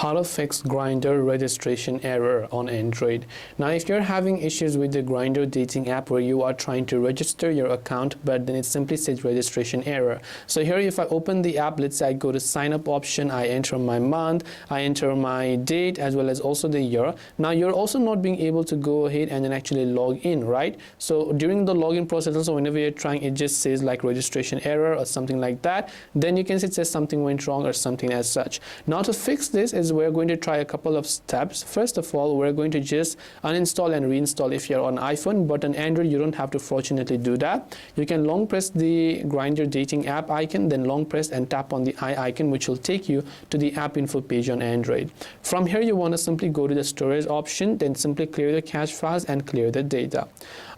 How to fix Grindr registration error on Android. Now if you're having issues with the Grindr dating app where you are trying to register your account but then it simply says registration error. So here if I open the app, let's say I go to sign up option, I enter my month, I enter my date as well as also the year. Now you're also not being able to go ahead and then actually log in, right? So during the login process also, whenever you're trying, it just says like registration error or something like that. Then you can see it says something went wrong or something as such. Now to fix this is we're going to try a couple of steps. First of all, we're going to just uninstall and reinstall if you're on iPhone, but on Android you don't have to fortunately do that. You can long press the Grindr dating app icon, then long press and tap on the I icon, which will take you to the app info page on Android. From here you want to simply go to the storage option, then simply clear the cache files and clear the data.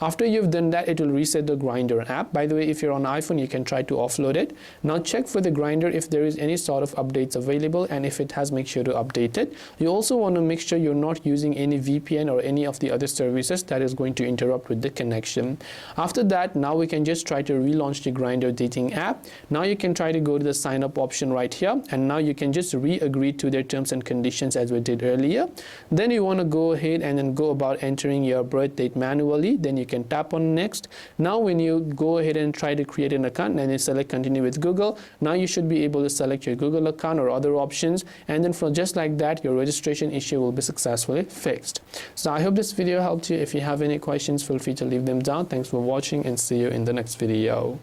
After you've done that, it will reset the Grindr app. By the way, if you're on iPhone, you can try to offload it. Now check for the Grindr if there is any sort of updates available, and if it has, make sure to update it. You also want to make sure you're not using any VPN or any of the other services that is going to interrupt with the connection. After that, now we can just try to relaunch the Grindr dating app. Now you can try to go to the sign up option right here, and now you can just re-agree to their terms and conditions as we did earlier. Then you want to go ahead and then go about entering your birth date manually. Then you can tap on next. Now when you go ahead and try to create an account and you select continue with Google, now you should be able to select your Google account or other options, and then from just like that your registration issue will be successfully fixed. So I hope this video helped you. If you have any questions, feel free to leave them down. Thanks for watching and see you in the next video.